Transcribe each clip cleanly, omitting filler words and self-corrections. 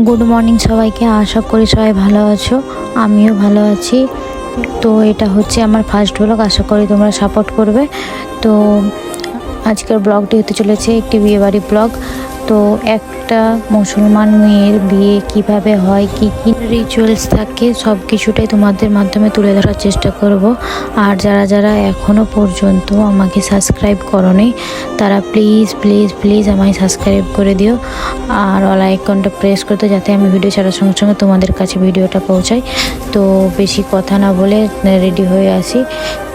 Good morning সবাইকে, আশা করি সবাই ভালো আছো। আমিও ভালো আছি। তো এটা হচ্ছে আমার ফার্স্ট ব্লগ, আশা করি তোমরা সাপোর্ট করবে। তো আজকের ব্লগটি হতে চলেছে একটি বিয়েবাড়ি ব্লগ। তো একটা মুসলমান মেয়ের বিয়ে কিভাবে হয়, কি কি রিচুয়ালস থাকে, সব কিছুটাই তোমাদের মাধ্যমে তুলে ধরার চেষ্টা করব। আর যারা যারা এখনও পর্যন্ত আমাকে সাবস্ক্রাইব করোনি তারা প্লিজ প্লিজ প্লিজ আমায় সাবস্ক্রাইব করে দিও আর অল আইকনটা প্রেস করতে, যাতে আমি ভিডিও ছাড়ার সঙ্গে সঙ্গে তোমাদের কাছে ভিডিওটা পৌঁছায়। তো বেশি কথা না বলে রেডি হয়ে আসি,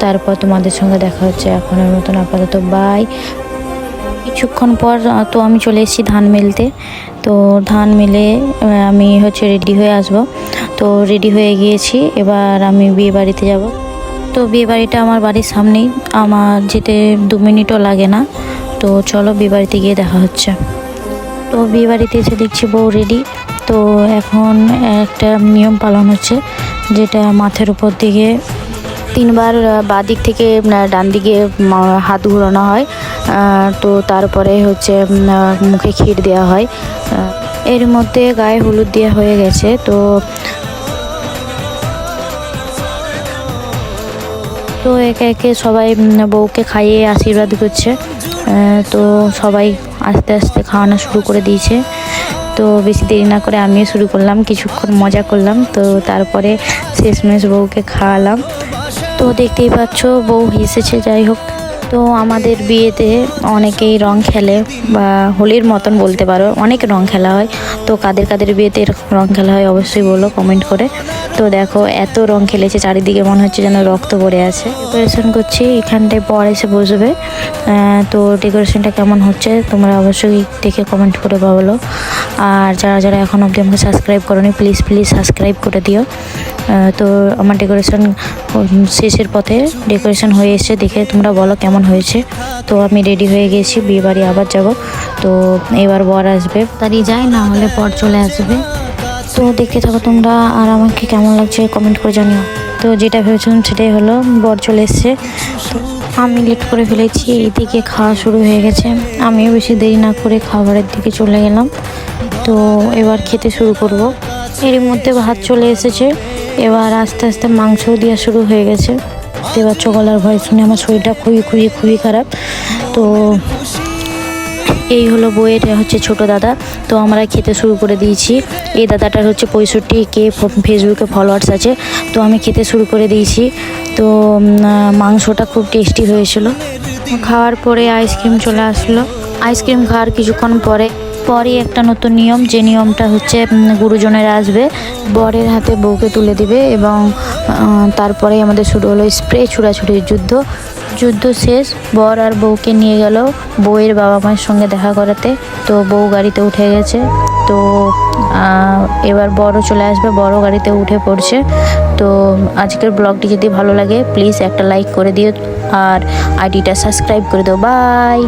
তারপর তোমাদের সঙ্গে দেখা হচ্ছে। এখনের মতন আপাতত বাই। কিছুক্ষণ পর তো আমি চলে এসেছি ধান মেলতে। তো ধান মেলে আমি রেডি হয়ে আসব। তো রেডি হয়ে গিয়েছি, এবার আমি বিয়ে বাড়িতে যাব। তো বিয়ে বাড়িটা আমার বাড়ির সামনেই, আমার যেতে 2 মিনিটও লাগে না। তো চলো বিয়ে বাড়িতে গিয়ে দেখা হচ্ছে। তো বিয়ে বাড়িতে এসে দেখছি বউ রেডি। তো এখন একটা নিয়ম পালন হচ্ছে, যেটা মাথার উপর দিকে 3বার বাদিক থেকে ডান দিকে হাত ঘোরানো হয়। তো তারপরে মুখে ক্ষীর দেওয়া হয়। এর মধ্যে গায়ে হলুদ দেওয়া হয়ে গেছে। তো একে একে সবাই বউকে খাইয়ে আশীর্বাদ করছে। তো সবাই আস্তে আস্তে খাওয়ানো শুরু করে দিয়েছে। তো বেশি দেরি না করে আমিও শুরু করলাম, কিছুক্ষণ মজা করলাম। তো তারপরে শেষমেশ বউকে খাওয়ালাম। তো দেখতেই পাচ্ছ বউ হেসেছে। যাই হোক, তো আমাদের বিয়েতে অনেকেই রং খেলে, বা হোলির মতন বলতে পারো, অনেক রং খেলা হয়। তো কাদের কাদের বিয়েতে এরকম রং খেলা হয় অবশ্যই বলো কমেন্ট করে। তো দেখো এত রং খেলেছে, চারিদিকে মনে হচ্ছে যেন রক্ত পড়ে আছে। ডেকোরেশন করছি, এখানটায় পর এসে বসবে। তো ডেকোরেশনটা কেমন হচ্ছে তোমরা অবশ্যই দেখে কমেন্ট করে বলো। আর যারা যারা এখন অবধি আমাকে সাবস্ক্রাইব করোনি প্লিজ প্লিজ সাবস্ক্রাইব করে দিও। তো আমার ডেকোরেশন শেষের পথে, ডেকোরেশন হয়ে এসে দেখে তোমরা বলো কেমন হয়েছে। তো আমি রেডি হয়ে গেছি, বিয়ে বাড়ি আবার যাব। তো এবার বর আসবে, তাড়িয়ে যায় না হলে বর চলে আসবে। তো দেখতে থাকো তোমরা, আর আমাকে কেমন লাগছে কমেন্ট করে জানিও। তো যেটা ভেবেছিলাম সেটাই হলো, বর চলে এসছে। তো আমি লেট করে ফেলেছি, এইদিকে খাওয়া শুরু হয়ে গেছে। আমিও বেশি দেরি না করে খাবারের দিকে চলে গেলাম। তো এবার খেতে শুরু করব। এর মধ্যে ভাত চলে এসেছে, এবার আস্তে আস্তে মাংস দেওয়া শুরু হয়ে গেছে। এবার গলার ভয় শুনে আমার শরীরটা খুবই খুবই খুবই খারাপ। তো এই হলো বইয়ের ছোট দাদা। তো আমরা খেতে শুরু করে দিয়েছি। এই দাদাটার 65K ফেসবুকে ফলোয়ার্স আছে। তো আমি খেতে শুরু করে দিয়েছি। তো মাংসটা খুব টেস্টি হয়েছিল। খাওয়ার পরে আইসক্রিম চলে আসলো। আইসক্রিম খাওয়ার কিছুক্ষণ পরে একটা নতুন নিয়ম, যে নিয়মটা গুরুজনেরা আসবে, বরের হাতে বউকে তুলে দিবে, এবং তারপরে আমাদের শুরু হলো স্প্রে ছুড়াছুড়ির যুদ্ধ শেষ। বর আর বউকে নিয়ে গেল বউয়ের বাবা মায়ের সঙ্গে দেখা করাতে। তো বউ গাড়িতে উঠে গেছে। তো এবার বরও চলে আসবে, বড় গাড়িতে উঠে পড়ছে। তো আজকের ব্লগটি যদি ভালো লাগে প্লিজ একটা লাইক করে দিও, আর আইডিটা সাবস্ক্রাইব করে দিও। বাই।